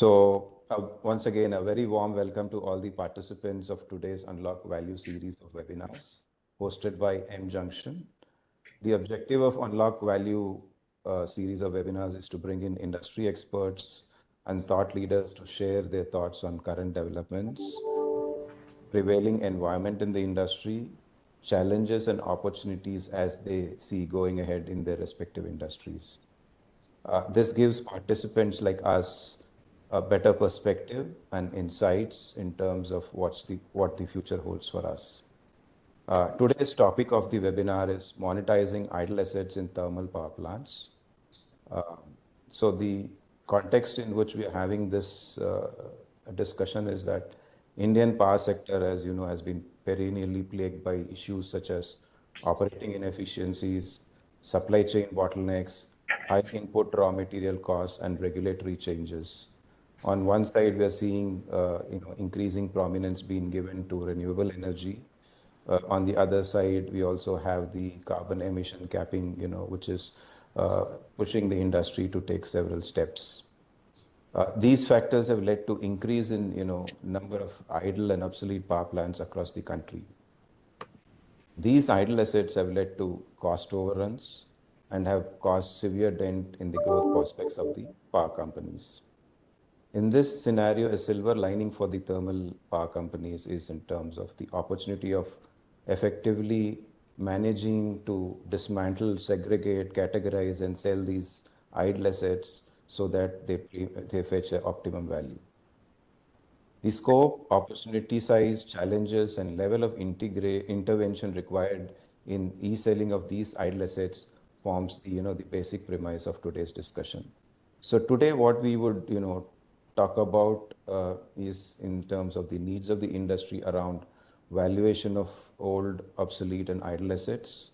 Once again, a very warm welcome to all the participants of today's Unlock Value series of webinars hosted by M Junction. The objective of Unlock Value series of webinars is to bring in industry experts and thought leaders to share their thoughts on current developments, prevailing environment in the industry, challenges and opportunities as they see going ahead in their respective industries. This gives participants like us a better perspective and insights in terms of what the future holds for us. Today's topic of the webinar is monetizing idle assets in thermal power plants. So the context in which we are having this discussion is that Indian power sector, as you know, has been perennially plagued by issues such as operating inefficiencies, supply chain bottlenecks, high input raw material costs, and regulatory changes. On one side, we are seeing increasing prominence being given to renewable energy. On the other side, we also have the carbon emission capping, which is pushing the industry to take several steps. These factors have led to increase in number of idle and obsolete power plants across the country. These idle assets have led to cost overruns and have caused severe dent in the growth prospects of the power companies. In this scenario, a silver lining for the thermal power companies is in terms of the opportunity of effectively managing to dismantle, segregate, categorize, and sell these idle assets so that they fetch an optimum value. The scope, opportunity size, challenges, and level of intervention required in e-selling of these idle assets forms the basic premise of today's discussion. So today, what we would talk about is in terms of the needs of the industry around valuation of old, obsolete, and idle assets.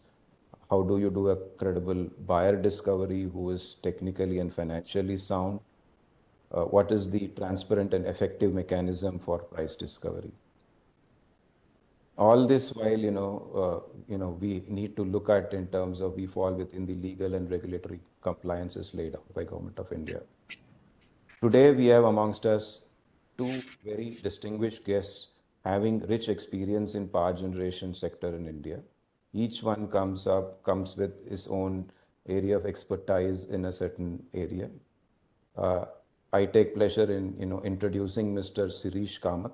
How do you do a credible buyer discovery who is technically and financially sound? What is the transparent and effective mechanism for price discovery? All this while, we need to look at in terms of we fall within the legal and regulatory compliances laid out by Government of India. Today, we have amongst us two very distinguished guests having rich experience in power generation sector in India. Each one comes with his own area of expertise in a certain area. I take pleasure in introducing Mr. Sireesh Kamath,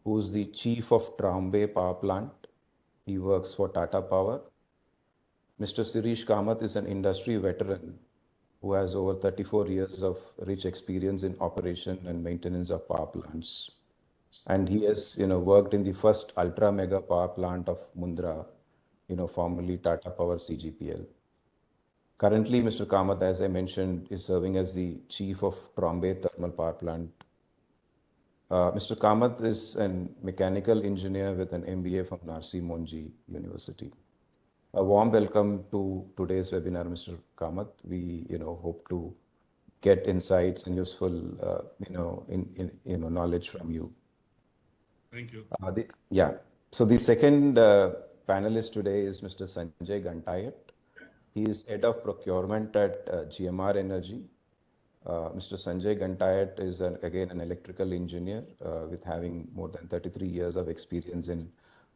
who is the chief of Trombay Power Plant. He works for Tata Power. Mr. Sireesh Kamath is an industry veteran who has over 34 years of rich experience in operation and maintenance of power plants. And he has worked in the first ultra mega power plant of Mundra, formerly Tata Power CGPL. Currently, Mr. Kamath, as I mentioned, is serving as the chief of Trombay Thermal Power Plant. Mr. Kamath is a mechanical engineer with an MBA from Narsi Monji University. A warm welcome to today's webinar, Mr. Kamath. We hope to get insights and useful knowledge from you. Thank you. So the second panelist today is Mr. Sanjay Gantayat. He is head of procurement at GMR Energy. Mr. Sanjay Gantayat is again an electrical engineer with having more than 33 years of experience in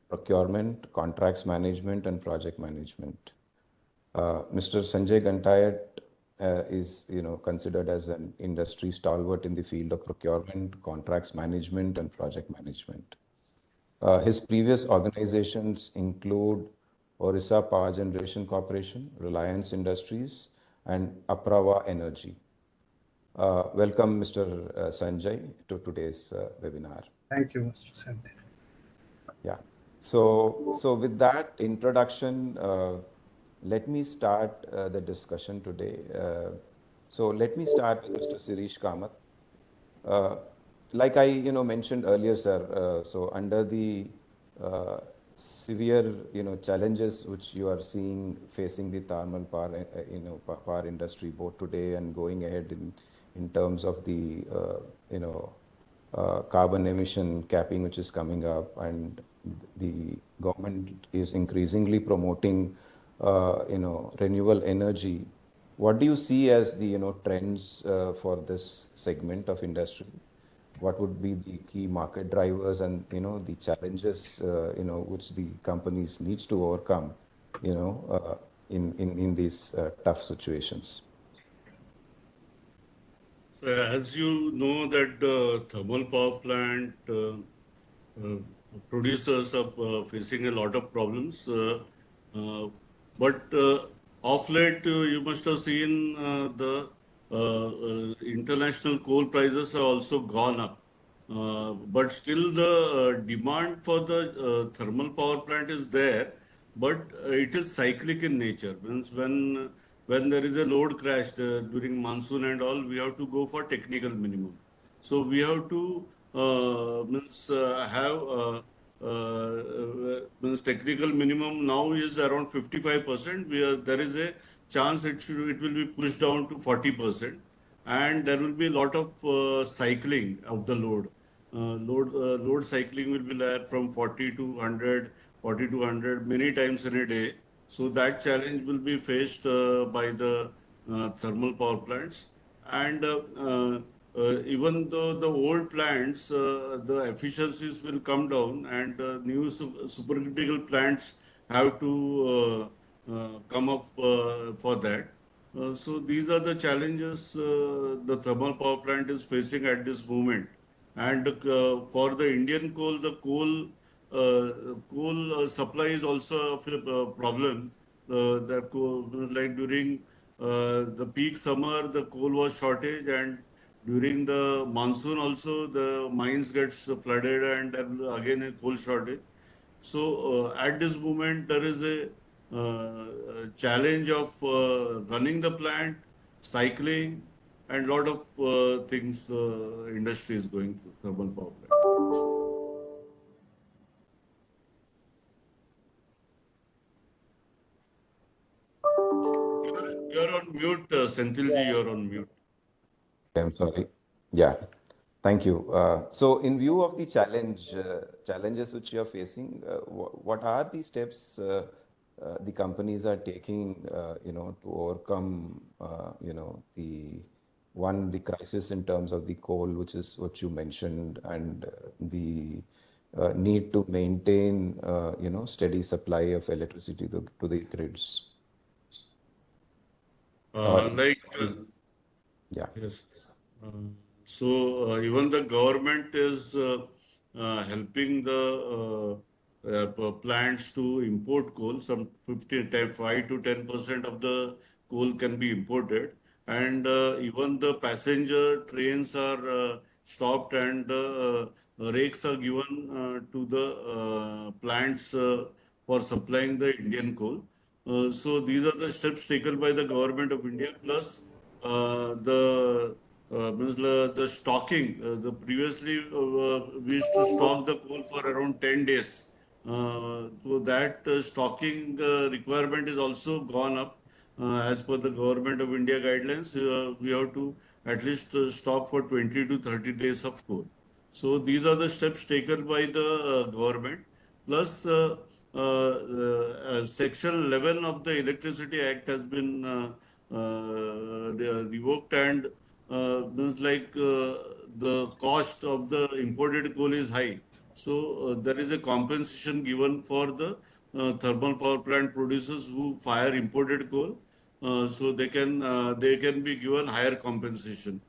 procurement, contracts management, and project management. Mr. Sanjay Gantayat is considered as an industry stalwart in the field of procurement, contracts management, and project management. His previous organizations include Orissa Power Generation Corporation, Reliance Industries, and Apraava Energy. Welcome, Mr. Sanjay, to today's webinar. Thank you, Mr. Sanjay. Yeah. So with that introduction, let me start the discussion today. So let me start with Mr. Sireesh Kamath. Like I mentioned earlier, sir, so under the severe challenges which you are seeing facing the thermal power power industry both today and going ahead in terms of the carbon emission capping which is coming up, and the government is increasingly promoting renewable energy. What do you see as the trends for this segment of industry? What would be the key market drivers and the challenges which the companies needs to overcome in these tough situations? So as you know that the thermal power plant uh, producers are facing a lot of problems. But of late, you must have seen the international coal prices have also gone up. But still, the demand for the thermal power plant is there, but it is cyclic in nature. Means when there is a load crash during monsoon and all, we have to go for technical minimum. So we have to have means technical minimum now is around 55%. There is a chance it will be pushed down to 40%, and there will be a lot of cycling of the load. Load cycling will be there from 40 to 100, 40 to 100 many times in a day. So that challenge will be faced by the thermal power plants. And even though the old plants, the efficiencies will come down, and new supercritical plants have to come up for that. So these are the challenges the thermal power plant is facing at this moment. And for the Indian coal, the coal supply is also a problem. The coal, like during the peak summer, the coal was shortage, and during the monsoon also the mines gets flooded, and again a coal shortage. So at this moment there is a challenge of running the plant, cycling, and lot of things industry is going through thermal power plant. You're on mute, Senthilji. You're on mute. I'm sorry. Yeah. Thank you. So in view of the challenges which you're facing, what are the steps the companies are taking, to overcome, the crisis in terms of the coal, which is what you mentioned, and the need to maintain, steady supply of electricity to the grids? Or Like yeah. yes. So even the government is helping the plants to import coal. Some 5 to 10% of the coal can be imported, and even the passenger trains are stopped, and rakes are given to the plants for supplying the Indian coal. So these are the steps taken by the government of India. Plus, the stocking. The previously we used to stock the coal for around 10 days. So that stocking requirement is also gone up. As per the government of India guidelines, we have to at least stock for 20 to 30 days of coal. So these are the steps taken by the government. Plus, Section 11 of the Electricity Act has been revoked, and means like the cost of the imported coal is high. So there is a compensation given for the thermal power plant producers who fire imported coal. So they can be given higher compensation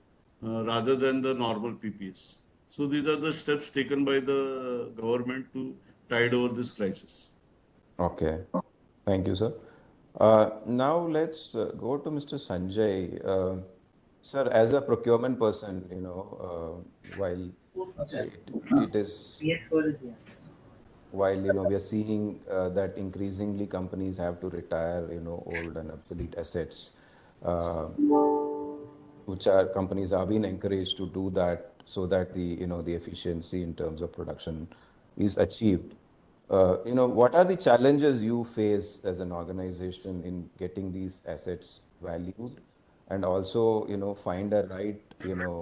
rather than the normal PPS. So these are the steps taken by the government to tide over this crisis. Okay. Thank you, sir. Now let's go to Mr. Sanjay. Sir, as a procurement person, while it is while we are seeing that increasingly companies have to retire old and obsolete assets, uh, which are companies are being encouraged to do that so that the efficiency in terms of production is achieved. What are the challenges you face as an organization in getting these assets valued, and also find a right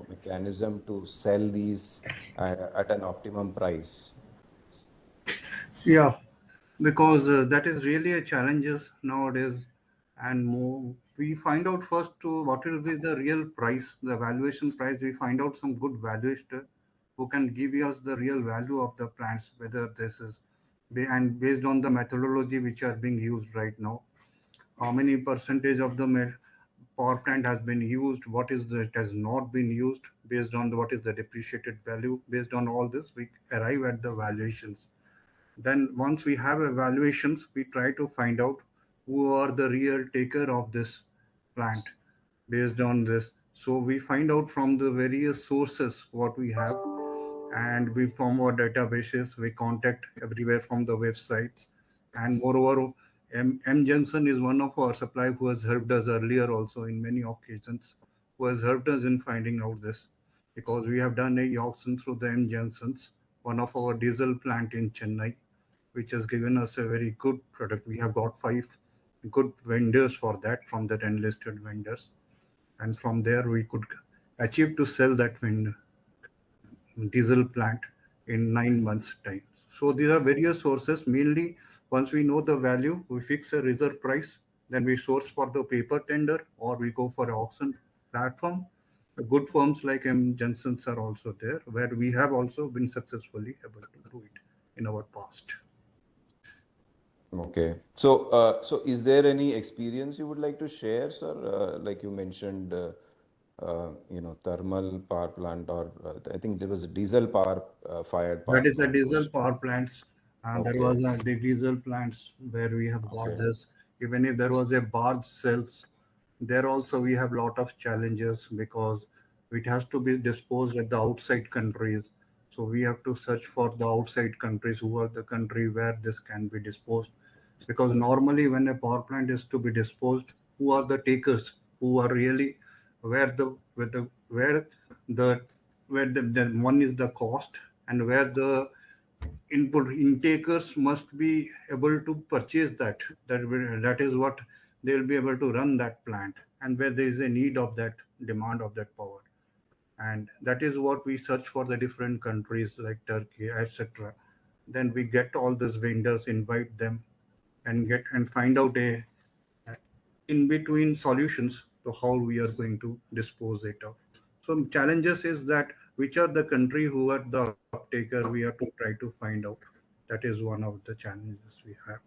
mechanism to sell these at an optimum price? Yeah, because that is really a challenges nowadays, and more we find out first what will be the real price, the valuation price. We find out some good valuator who can give us the real value of the plants, whether this is and based on the methodology which are being used right now, how many percentage of the power plant has been used, what is the, it has not been used, based on what is the depreciated value. Based on all this, we arrive at the valuations. Then once we have evaluations, we try to find out who are the real taker of this plant based on this. So we find out from the various sources what we have, and we form our databases. We contact everywhere from the websites, and moreover, M. Jensen is one of our suppliers who has helped us earlier also in many occasions, who has helped us in finding out this, because we have done a auction through the M. Jensen's, one of our diesel plant in Chennai, which has given us a very good product. We have got 5 good vendors for that, from that enlisted vendors, and from there we could achieve to sell that diesel plant in 9 months' time. So these are various sources. Mainly, once we know the value, we fix a reserve price. Then we source for the paper tender, or we go for an auction platform. Good firms like M. Johnson's are also there, where we have also been successfully able to do it in our past. Okay. So, so is there any experience you would like to share, sir? Like you mentioned, thermal power plant, or I think there was a diesel power fired power That is the plant diesel also. power plants, and there Okay. was the diesel plants where we have got Okay. this. Even if there was a barge cells, there also we have lot of challenges, because it has to be disposed at the outside countries. So we have to search for the outside countries, who are the country where this can be disposed. Because normally when a power plant is to be disposed, who are the takers, who are really where the the the one is the cost, and where the input intakers must be able to purchase that is what they'll be able to run that plant, and where there is a need of that demand of that power. And that is what we search for the different countries like Turkey, etc. Then we get all these vendors, invite them, and get and find out a in between solutions to how we are going to dispose it of. So challenges is that which are the country who are the uptaker, we have to try to find out. That is one of the challenges we have.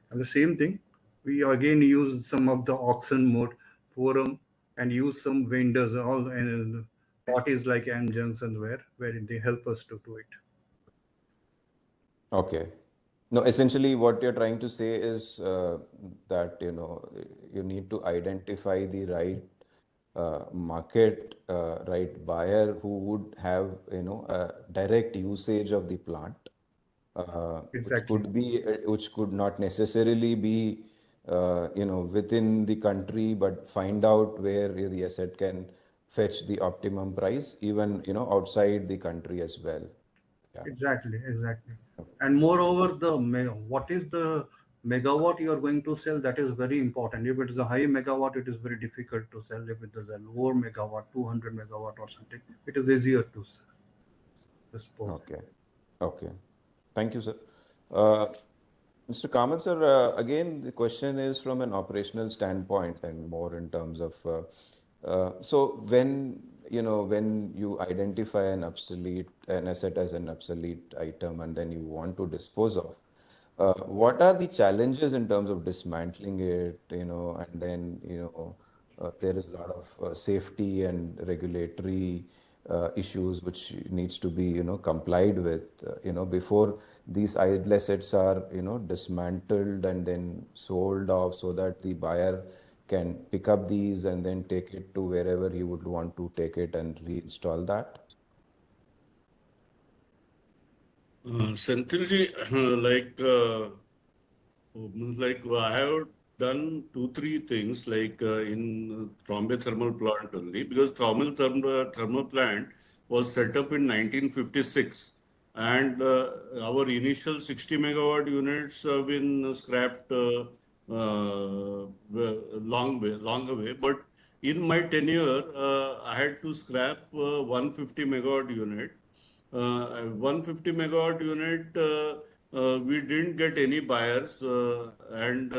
And the same thing, we again use some of the auction mode forum, and use some vendors, all and parties like Amgens, and where they help us to do it. Okay. No, essentially what you're trying to say is that, you need to identify the right market, right buyer who would have, a direct usage of the plant, Exactly. which could not necessarily be, within the country, but find out where the asset can fetch the optimum price, even, outside the country as well. Yeah. Exactly, exactly. And moreover, what is the megawatt you are going to sell? That is very important. If it is a high megawatt, it is very difficult to sell. If it is a lower megawatt, 200 megawatt or something, it is easier to sell. Dispose. Okay. Okay. Thank you, sir. Mr. Kamath, sir, again, the question is from an operational standpoint and more in terms of, so when you identify an asset as an obsolete item and then you want to dispose of, what are the challenges in terms of dismantling it, and then, there is a lot of safety and regulatory issues which needs to be, complied with, before these idle assets are, dismantled and then sold off so that the buyer can pick up these and then take it to wherever he would want to take it and reinstall that. Senthilji, like I have done two, three things like in Trombay thermal plant only, because thermal plant was set up in 1956, and our initial 60 megawatt units have been scrapped long away. But in my tenure, I had to scrap 150 megawatt unit. 150 megawatt unit, we didn't get any buyers, and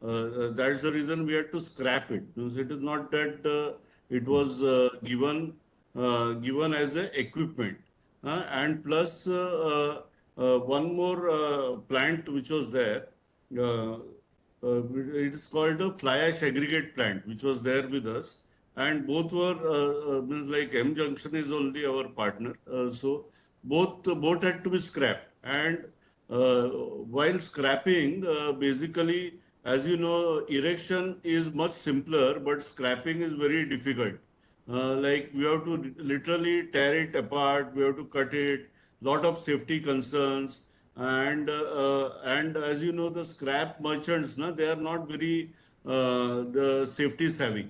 That's the reason we had to scrap it. Because it is not that it was given as a equipment. And plus one more plant which was there. Uh, it is called a Fly Aggregate Plant, which was there with us, and both were means like M Junction is only our partner, so both had to be scrapped. And while scrapping, basically, as you know, erection is much simpler, but scrapping is very difficult. Like we have to literally tear it apart, we have to cut it, lot of safety concerns, and as you know, the scrap merchants, na, they are not very the safety savvy.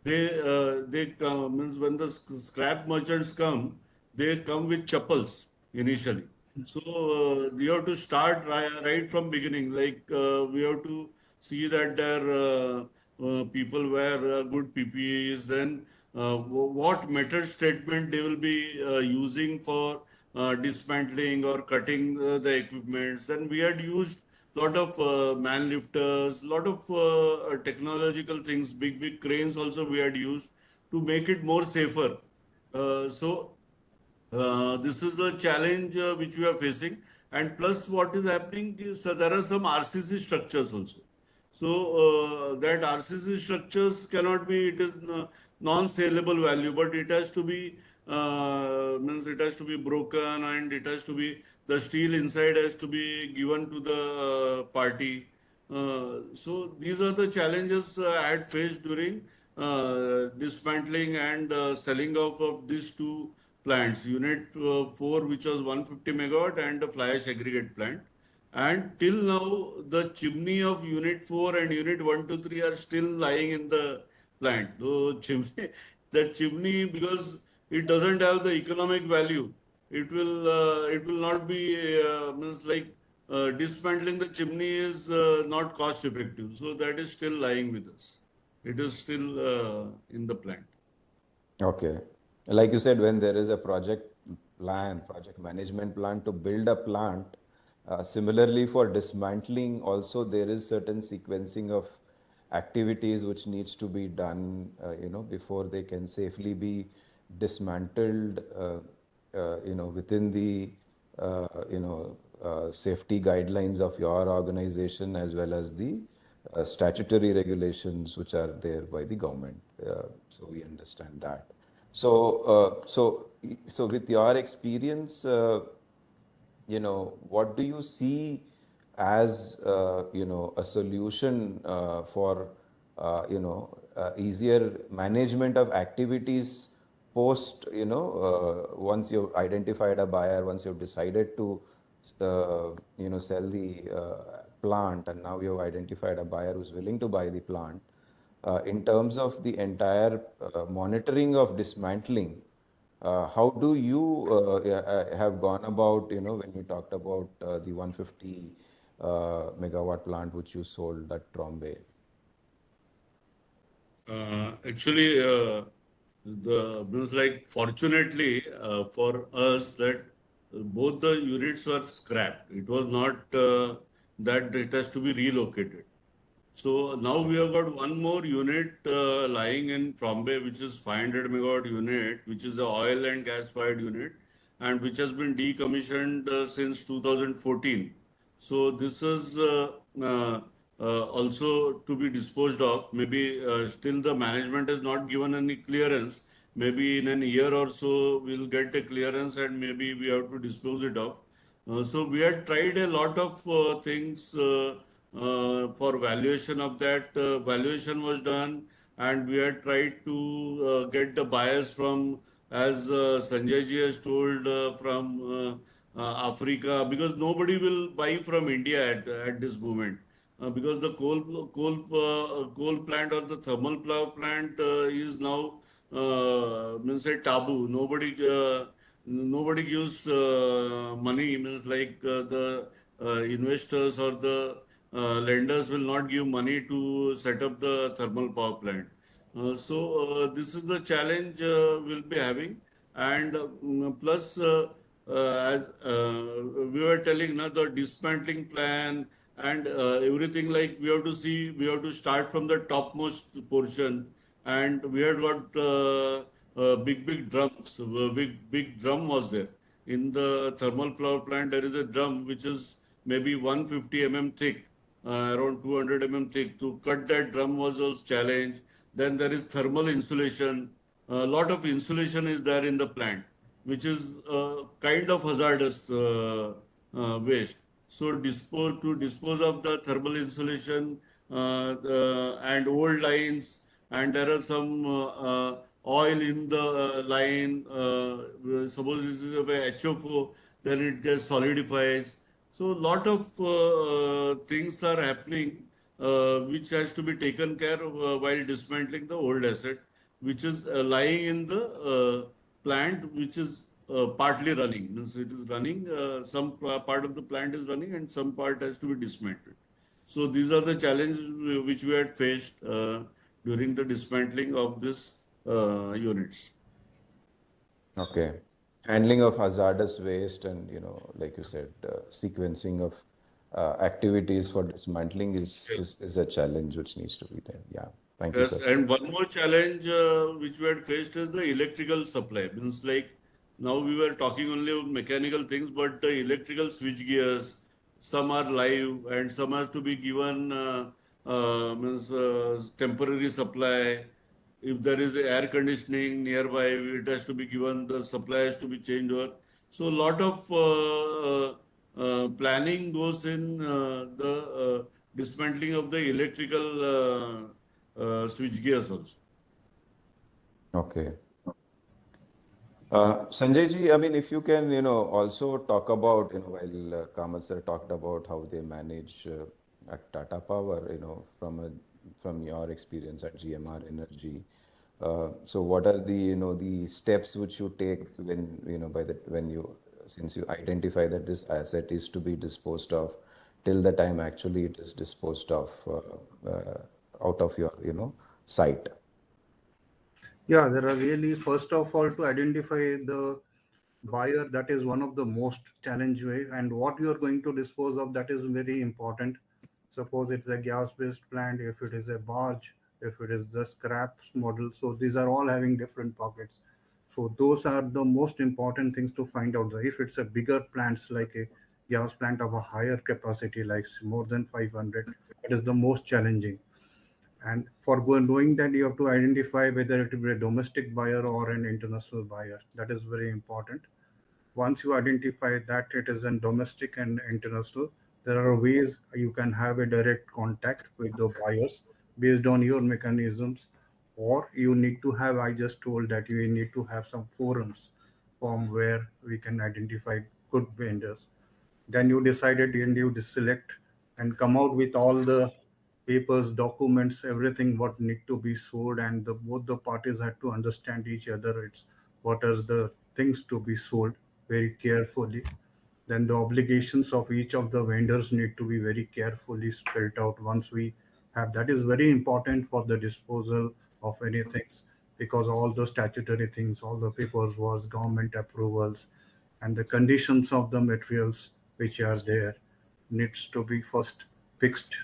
They come, means when the scrap merchants come, they come with chappals initially. So you have to start right from beginning. Like we have to see that their people wear good PPEs. Then what method statement they will be using for dismantling or cutting the equipments. Then we had used lot of man lifters, lot of technological things, big cranes also we had used to make it more safer. This is the challenge which we are facing, and plus what is happening is there are some RCC structures also. So that RCC structures cannot be, it is non-saleable value, but it has to be means it has to be broken, and it has to be, the steel inside has to be given to the party. So these are the challenges I had faced during dismantling and selling off of these two plants, Unit 4, which was 150 megawatt, and the Fly Ash aggregate plant. And till now, the chimney of Unit 4 and Unit 1 to 3 are still lying in the plant. So chimney, that chimney, because it doesn't have the economic value, it will not be means like dismantling the chimney is not cost effective. So that is still lying with us. It is still in the plant. Okay. Like you said, when there is a project management plan to build a plant, similarly for dismantling also there is certain sequencing of activities which needs to be done, before they can safely be dismantled, within the, safety guidelines of your organization as well as the statutory regulations which are there by the government. So we understand that. So with your experience, what do you see as, a solution for, easier management of activities post, once you've identified a buyer, once you've decided to, sell the plant, and now you've identified a buyer who's willing to buy the plant, in terms of the entire monitoring of dismantling, how do you have gone about, when you talked about the 150 megawatt plant which you sold at Trombay? Actually, the means like fortunately for us that both the units were scrapped. It was not that it has to be relocated. So now we have got one more unit lying in Trombay, which is 500 megawatt unit, which is the oil and gas fired unit, and which has been decommissioned since 2014. So this is also to be disposed of. Maybe still the management has not given any clearance. Maybe in a year or so we'll get a clearance, and maybe we have to dispose it of. So we had tried a lot of things for valuation of that. Valuation was done, and we had tried to get the buyers from, as Sanjay ji has told, from Africa, because nobody will buy from India at this moment. Because the coal plant or the thermal power plant is now means a taboo. Nobody gives money, means like the investors or the lenders will not give money to set up the thermal power plant. This is the challenge we'll be having, and plus as we were telling, na, the dismantling plan and everything, like we have to start from the topmost portion, and we had got big drums. Big drum was there in the thermal power plant. There is a drum which is maybe 150 thick, around 200 thick. To cut that drum was a challenge. Then there is thermal insulation. A lot of insulation is there in the plant, which is kind of hazardous waste. So dispose of the thermal insulation and old lines, and there are some oil in the line. Suppose this is of a HFO, then it gets solidifies. So lot of things are happening which has to be taken care of while dismantling the old asset, which is lying in the plant, which is partly running. Means it is running, some part of the plant is running and some part has to be dismantled. So these are the challenges which we had faced during the dismantling of this units. Okay. Handling of hazardous waste and, like you said, sequencing of activities for dismantling is a challenge which needs to be there. Yeah. Thank you, Yes, sir. and one more challenge which we had faced is the electrical supply. Means like now we were talking only of mechanical things, but the electrical switch gears, some are live and some has to be given means temporary supply. If there is air conditioning nearby, it has to be given. The supply has to be changed over. So a lot of planning goes in the dismantling of the electrical switch gears also. Okay. Sanjay ji, I mean, if you can, also talk about, while Kamal sir talked about how they manage at Tata Power, from your experience at GMR Energy. So what are the, the steps which you take when, since you identify that this asset is to be disposed of, till the time actually it is disposed of out of your, site? Yeah, there are really, first of all, to identify the buyer, that is one of the most challenge way, and what you are going to dispose of, that is very important. Suppose it's a gas based plant, if it is a barge, if it is the scraps model, so these are all having different pockets. So those are the most important things to find out. If it's a bigger plants, like a gas plant of a higher capacity, like more than 500, it is the most challenging. And for doing that, you have to identify whether it will be a domestic buyer or an international buyer. That is very important. Once you identify that it is in domestic and international, there are ways you can have a direct contact with the buyers based on your mechanisms, or you need to have, I just told that you need to have some forums from where we can identify good vendors. Then you decided and you select and come out with all the papers, documents, everything what need to be sold, and both the parties had to understand each other. It's what are the things to be sold very carefully. Then the obligations of each of the vendors need to be very carefully spelled out. Once we have that, is very important for the disposal of anything, because all the statutory things, all the papers was government approvals, and the conditions of the materials which are there needs to be first fixed,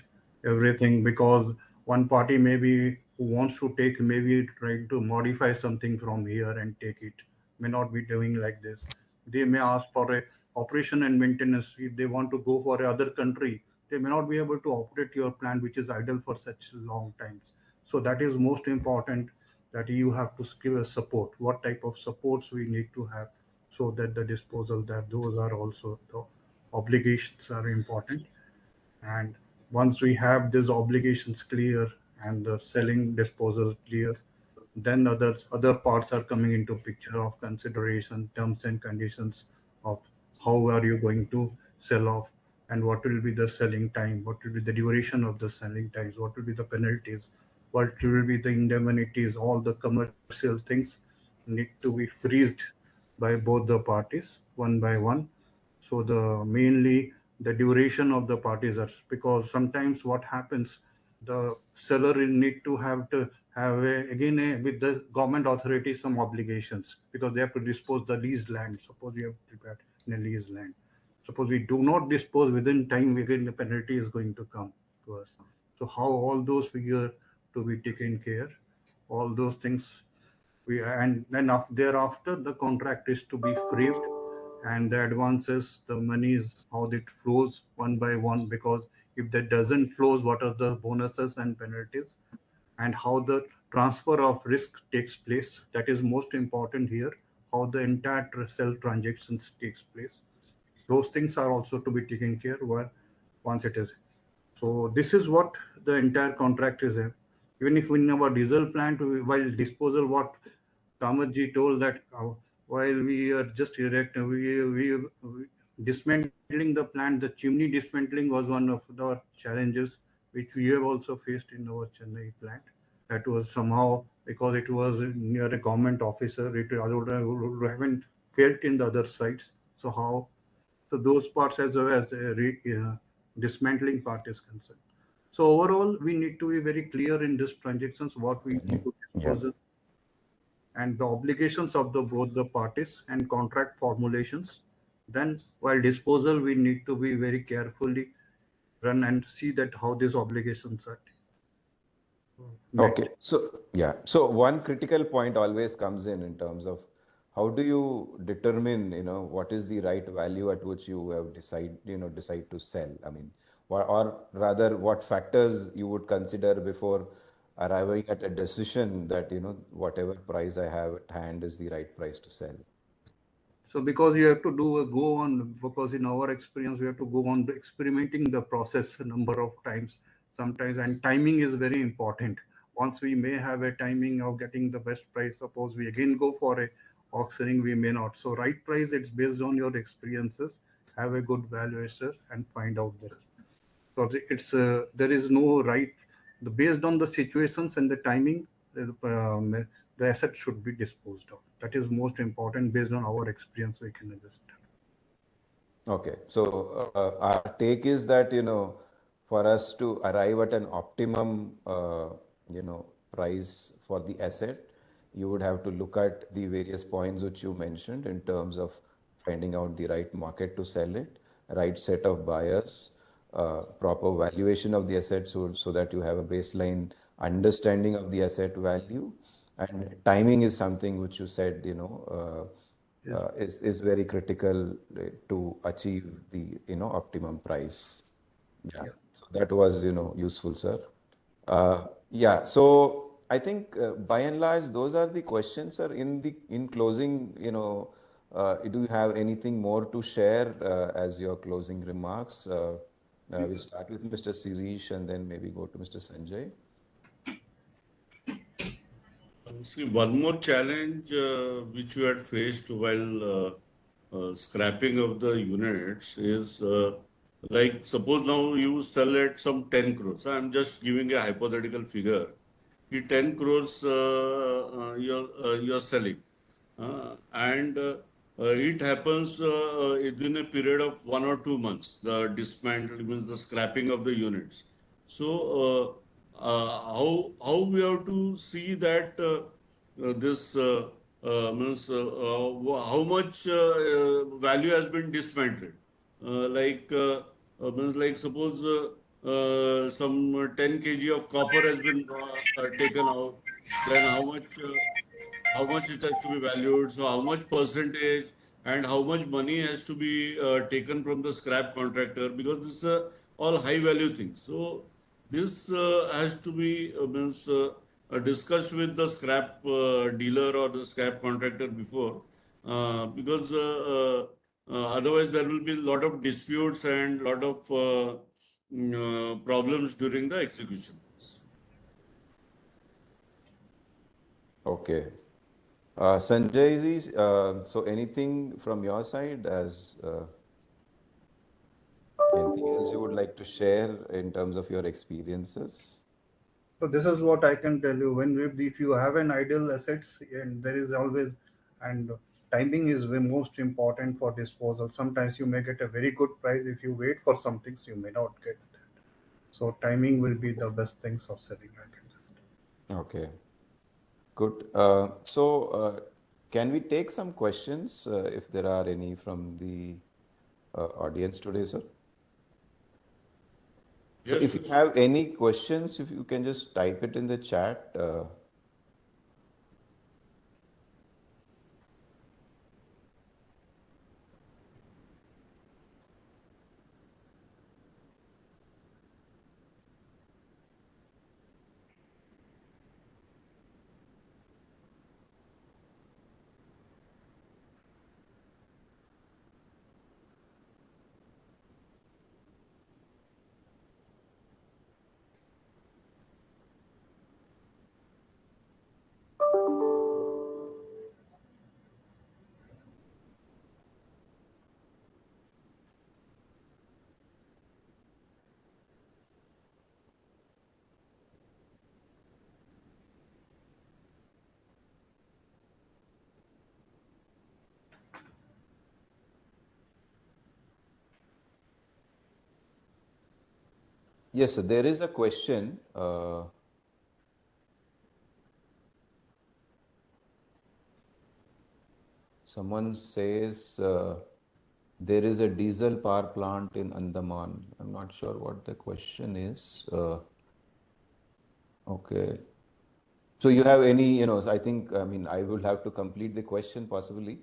everything, because one party maybe who wants to take, maybe trying to modify something from here and take it, may not be doing like this. They may ask for a operation and maintenance. If they want to go for another country, they may not be able to operate your plant which is idle for such long times. So that is most important, that you have to give a support, what type of supports we need to have, so that the disposal, that those are also the obligations are important. And once we have these obligations clear and the selling disposal clear, then other parts are coming into picture of consideration, terms and conditions of how are you going to sell off, and what will be the selling time, what will be the duration of the selling times, what will be the penalties, what will be the indemnities. All the commercial things need to be freezed by both the parties one by one. So the mainly the duration of the parties are, because sometimes what happens, the seller will need to have again with the government authority some obligations, because they have to dispose the leased land. Suppose you have prepared in a leased land, Suppose we do not dispose within time, again the penalty is going to come to us. So how all those figures to be taken care, all those things and then thereafter the contract is to be framed, and the advances, the monies, how it flows one by one, because if that doesn't flows, what are the bonuses and penalties, and how the transfer of risk takes place. That is most important here, how the entire sell transactions takes place. Those things are also to be taken care of once it is. So this is what the entire contract is. Even if in our diesel plant, while disposal, what Kamatji told that while we are just we dismantling the plant, the chimney dismantling was one of the challenges which we have also faced in our Chennai plant. That was somehow because it was near a government officer, it would haven't felt in the other sites. So how so those parts as well as dismantling part is concerned. So overall, we need to be very clear in these transactions what we need to Yeah. dispose and the obligations of the both the parties and contract formulations. Then while disposal, we need to be very carefully run and see that how these obligations are met. Okay. So, yeah. So one critical point always comes in terms of how do you determine, what is the right value at which you have decide to sell? I mean, or rather, what factors you would consider before arriving at a decision that, whatever price I have at hand is the right price to sell. So because you have to do a go on, because in our experience, we have to go on experimenting the process a number of times, sometimes, and timing is very important. Once we may have a timing of getting the best price, suppose we again go for a auctioning, we may not. So right price, it's based on your experiences, have a good valuator and find out that. So it's there is no right, based on the situations and the timing, the asset should be disposed of. That is most important based on our experience. We can adjust. Okay, so our take is that, for us to arrive at an optimum, price for the asset, you would have to look at the various points which you mentioned in terms of finding out the right market to sell it, right set of buyers, proper valuation of the asset so that you have a baseline understanding of the asset value, and timing is something which you said, is very critical to achieve the optimum price. Yeah. Yeah. So that was useful, sir. Yeah. So I think by and large those are the questions, sir. In closing, do you have anything more to share as your closing remarks? We'll start with Mr. Sireesh and then maybe go to Mr. Sanjay. See, one more challenge which we had faced while scrapping of the units is like suppose now you sell at some 10 crores. I'm just giving a hypothetical figure. The 10 crores you're selling. It happens within a period of 1 or 2 months. The dismantle means the scrapping of the units. So, how we have to see that this means how much value has been dismantled? Means like suppose some 10 kg of copper has been taken out, then how much it has to be valued, so how much percentage and how much money has to be taken from the scrap contractor, because this is all high value things. So this has to be discussed with the scrap dealer or the scrap contractor before, because otherwise there will be a lot of disputes and lot of problems during the execution phase. Okay. Sanjay ji, so anything from your side as anything else you would like to share in terms of your experiences? So this is what I can tell you. If you have an idle assets, and there is always, and timing is the most important for disposal. Sometimes you may get a very good price. If you wait for some things, you may not get that. So timing will be the best things of selling. I can just. Okay, good. So can we take some questions if there are any from the audience today, sir. So Yes, if you have any questions, if you can just type it in the chat. Yes, sir, there is a question. Someone says there is a diesel power plant in Andaman. I'm not sure what the question is. Okay. So you have any, I think, I mean, I will have to complete the question possibly.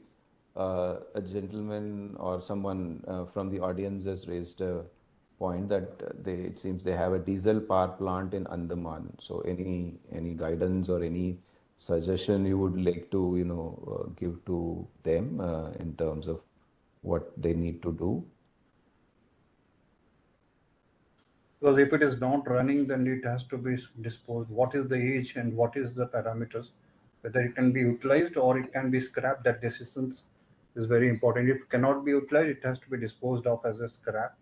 A gentleman or someone from the audience has raised a point that it seems they have a diesel power plant in Andaman. So any guidance or any suggestion you would like to, give to them in terms of what they need to do? Because if it is not running, then it has to be disposed. What is the age and what is the parameters? Whether it can be utilized or it can be scrapped, that decisions is very important. If it cannot be utilized, it has to be disposed of as a scrap.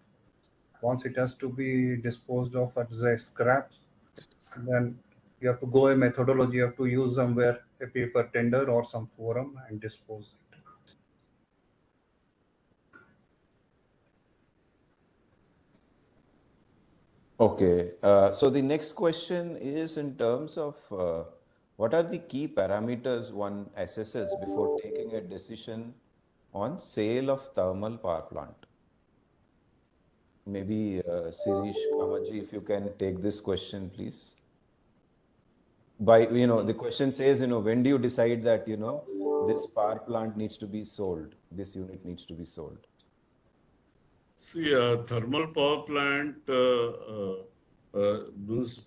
Once it has to be disposed of as a scrap, then you have to go a methodology. You have to use somewhere a paper tender or some forum and dispose it. Okay. So the next question is in terms of what are the key parameters one assesses before taking a decision on sale of thermal power plant? Maybe Sireesh Kamath, if you can take this question, please. The question says, when do you decide that, this power plant needs to be sold, this unit needs to be sold? see, thermal power plant, those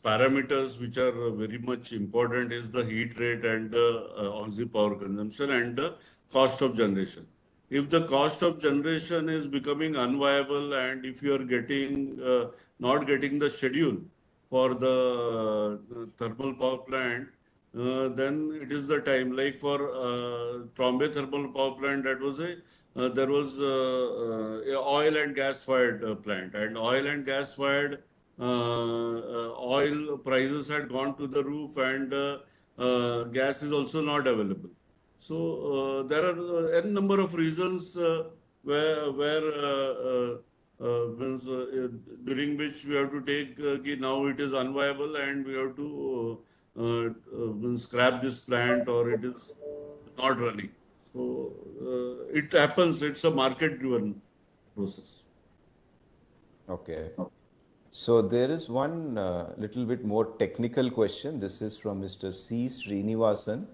parameters which are very much important is the heat rate and the on-the power consumption and the cost of generation. If the cost of generation is becoming unviable and if you are not getting the schedule for the thermal power plant, then it is the time. Like for Trombay thermal power plant, there was oil and gas fired plant, and oil and gas fired oil prices had gone to the roof, and gas is also not available. So there are n number of reasons where means, during which we have to take ki now it is unviable and we have to scrap this plant or it is not running. So it happens. It's a market-driven process. Okay. So there is one little bit more technical question. This is from Mr. C. Srinivasan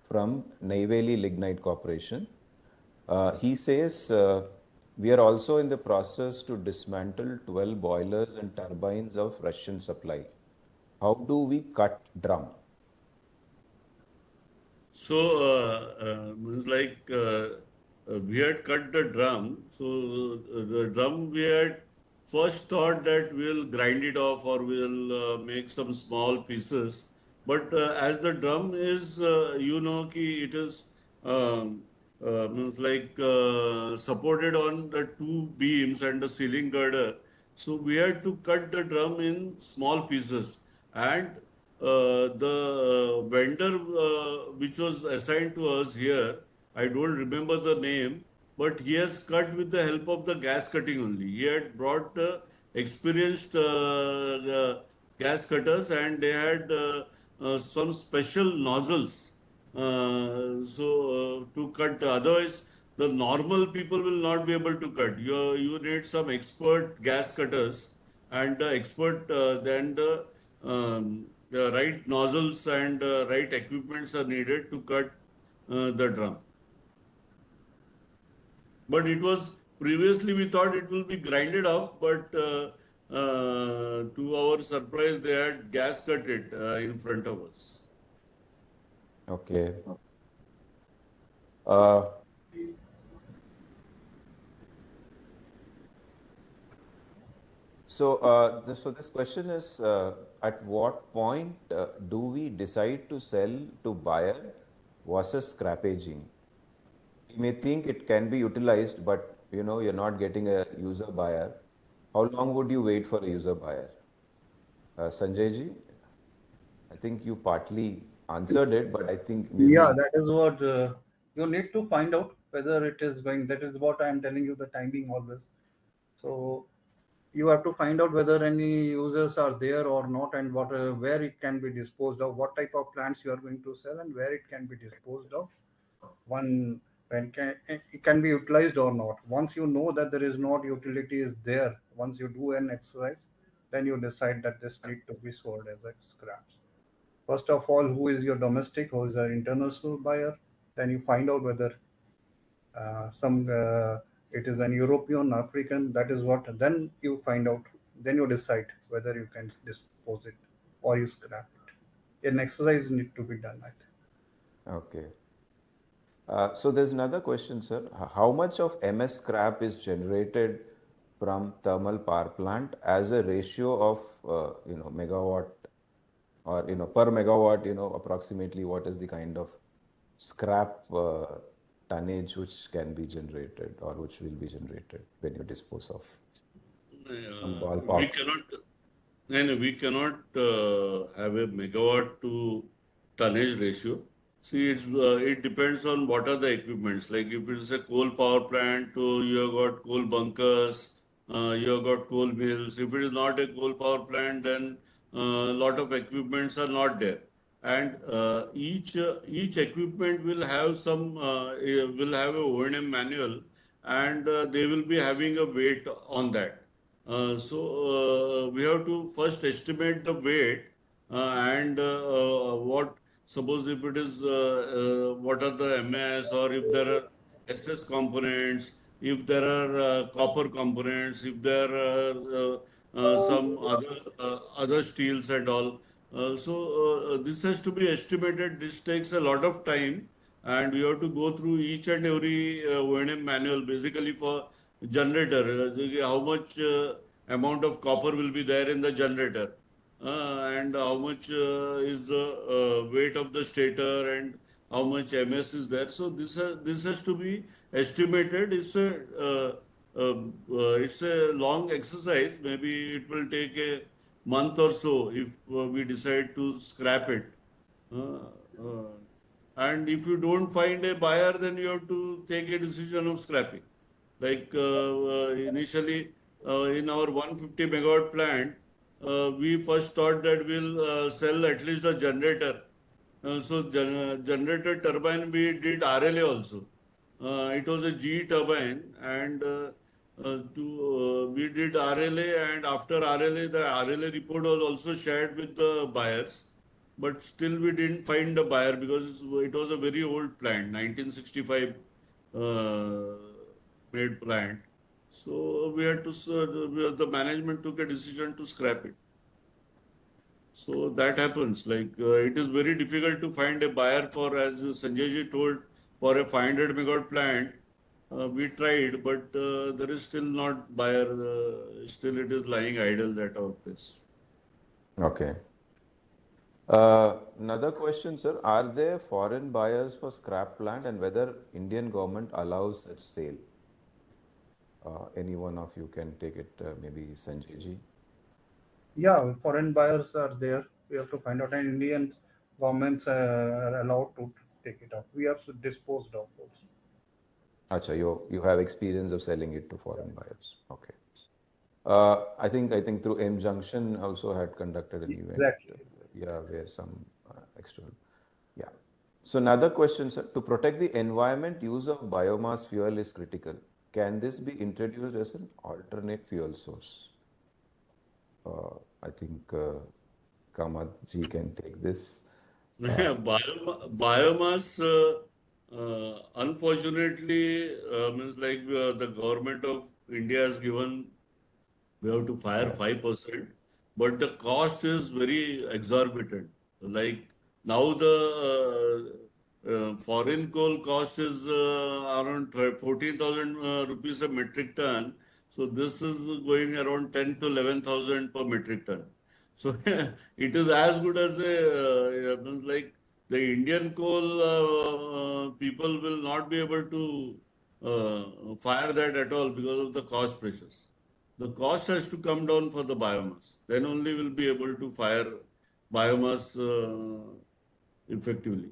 from Neyveli Lignite Corporation. He says, we are also in the process to dismantle 12 boilers and turbines of Russian supply. How do we cut drum? So, means like we had cut the drum. So, the drum we had first thought that we'll grind it off or we'll make some small pieces. But as the drum is, ki it is means like supported on the two beams and the ceiling girder. So, we had to cut the drum in small pieces and the vendor which was assigned to us here, I don't remember the name, but he has cut with the help of the gas cutting only. He had brought experienced gas cutters and they had some special nozzles. To cut, otherwise the normal people will not be able to cut. You need some expert gas cutters and expert then the right nozzles and right equipments are needed to cut the drum. But it was previously we thought it will be grinded off, but to our surprise, they had gas cut it in front of us. Okay. Uh, so this question is, at what point do we decide to sell to buyer versus scrappaging? You may think it can be utilized, but you're not getting a user buyer. How long would you wait for a user buyer? Sanjay ji, I think you partly answered it, but I think Yeah, maybe. that is what you need to find out whether it is going. That is what I am telling you, the timing always. So you have to find out whether any users are there or not, and what where it can be disposed of, what type of plants you are going to sell, and where it can be disposed of. One, when it can be utilized or not. Once you know that there is not utility is there, once you do an exercise, then you decide that this need to be sold as a scraps. First of all, who is your domestic, who is an international buyer? Then you find out whether some it is an European, African. That is what. Then you find out. Then you decide whether you can dispose it or you scrap it. An exercise need to be done. I think. Okay. So there's another question, sir. How much of MS scrap is generated from thermal power plant as a ratio of, megawatt, or, per megawatt, approximately what is the kind of scrap tonnage which can be generated or which will be generated when you dispose of some We ballpark? cannot, and we cannot have a megawatt to tonnage ratio. See, it depends on what are the equipments. Like if it's a coal power plant, you have got coal bunkers, you have got coal mills. If it is not a coal power plant, then a lot of equipments are not there. And each equipment will have will have a O&M manual, and they will be having a weight on that. So we have to first estimate the weight and what, suppose if it is what are the MS, or if there are SS components, if there are copper components, if there are some other steels and all. This has to be estimated. This takes a lot of time, and we have to go through each and every O&M manual basically for generator. How much amount of copper will be there in the generator, and how much is the weight of the stator, and how much MS is there. So this has to be estimated. It's a long exercise. Maybe it will take a month or so if we decide to scrap it. Uh, uh, and if you don't find a buyer, then you have to take a decision of scrapping. Like initially in our 150 megawatt plant, we first thought that we'll sell at least a generator. Generator turbine we did RLA also. It was a GE turbine, and we did RLA, and after RLA, the RLA report was also shared with the buyers, but still we didn't find a buyer because it was a very old plant, 1965 uh, made plant. So we had to, the management took a decision to scrap it. So that happens. Like it is very difficult to find a buyer for, as Sanjay ji told, for a 500 megawatt plant. We tried, but there is still not buyer. Still, it is lying idle at our place. Okay. Another question, sir. Are there foreign buyers for scrap plant, and whether Indian government allows such sale? Any one of you can take it, maybe Sanjay ji. Yeah, foreign buyers are there. We have to find out, and Indian governments are allowed to take it up. We have disposed of also. Acha, you have experience of selling it to foreign buyers. Okay. I think through M Junction also had conducted an event. Exactly. Yeah, where some extra. Yeah. So another question, sir, to protect the environment, use of biomass fuel is critical. Can this be introduced as an alternate fuel source? I think Kamath ji can take this. Biomass, unfortunately, means like the government of India has given we have to fire Yeah. 5%, but the cost is very exorbitant. Like now the foreign coal cost is around 14,000 rupees a metric ton. So this is going around 10 to 11,000 per metric ton. So it is as good as means like the Indian coal people will not be able to fire that at all because of the cost pressures. The cost has to come down for the biomass. Then only we'll be able to fire biomass effectively.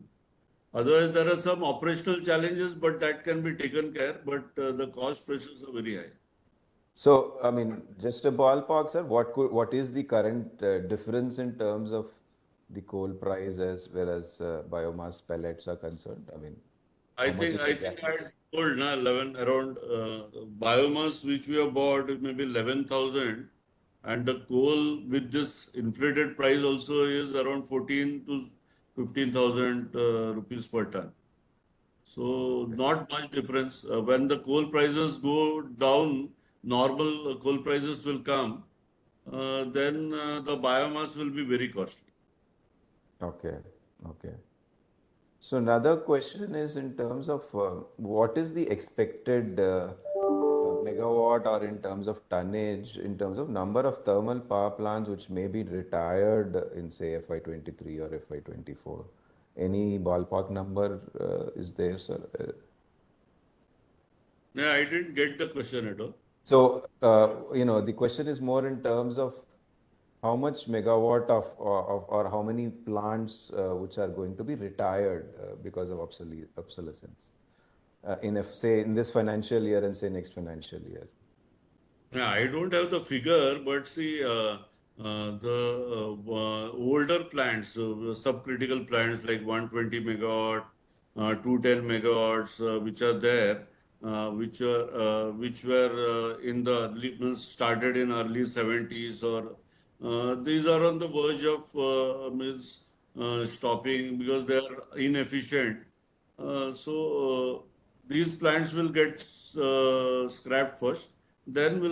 Otherwise, there are some operational challenges, but that can be taken care. But the cost pressures are very high. So, I mean, just a ballpark, sir, what is the current difference in terms of the coal price as well as biomass pellets are concerned? I mean, I how much think is the I gap? think I had told na 11 around biomass which we have bought is maybe 11,000, and the coal with this inflated price also is around 14 to 15,000 rupees per ton. So not much difference. When the coal prices go down, normal coal prices will come. Then the biomass will be very costly. Okay, okay. So another question is in terms of what is the expected megawatt or in terms of tonnage, in terms of number of thermal power plants which may be retired in say FY23 or FY24? Any ballpark number is there, sir? Yeah, I didn't get the question at all. So, the question is more in terms of how much megawatt or how many plants which are going to be retired because of obsolescence say in this financial year and say next financial year. Yeah, I don't have the figure, but see, the older plants, subcritical plants like 120 megawatt, 210 megawatts, which are there, which were in the started in early 70s, or these are on the verge of means stopping because they are inefficient. So these plants will get scrapped first. Then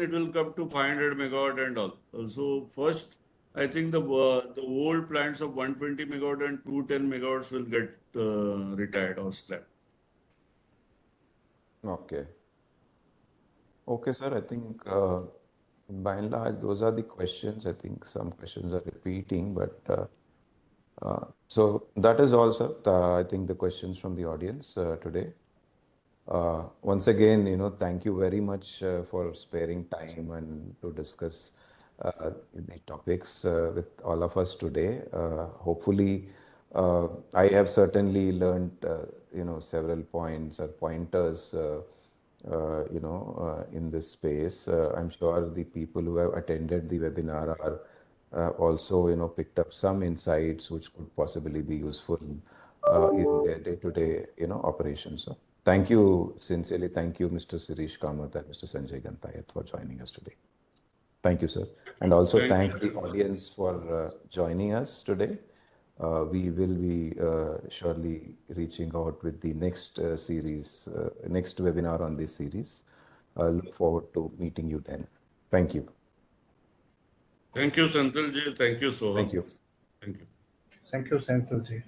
it will come to 500 megawatt and all. So first, I think the old plants of 120 megawatt and 210 megawatts will get retired or scrapped. Okay. Okay, sir. I think by and large, those are the questions. I think some questions are repeating, but so that is all, sir. I think the questions from the audience today. Once again, thank you very much for sparing time and to discuss the topics with all of us today. Hopefully, I have certainly learned, several points or pointers, in this space. I'm sure the people who have attended the webinar are also, picked up some insights which could possibly be useful in their day-to-day, operations. So thank you sincerely. Thank you, Mr. Sireesh Kamath and Mr. Sanjay Gantayat for joining us today. Thank you, sir. And also Thank thank you. the audience for joining us today. We will be surely reaching out with the next series, next webinar on this series. Look forward to meeting you then. Thank you. Thank you, Santalji. Thank you, Soham. Thank you. Thank you. Thank you, Senthilji.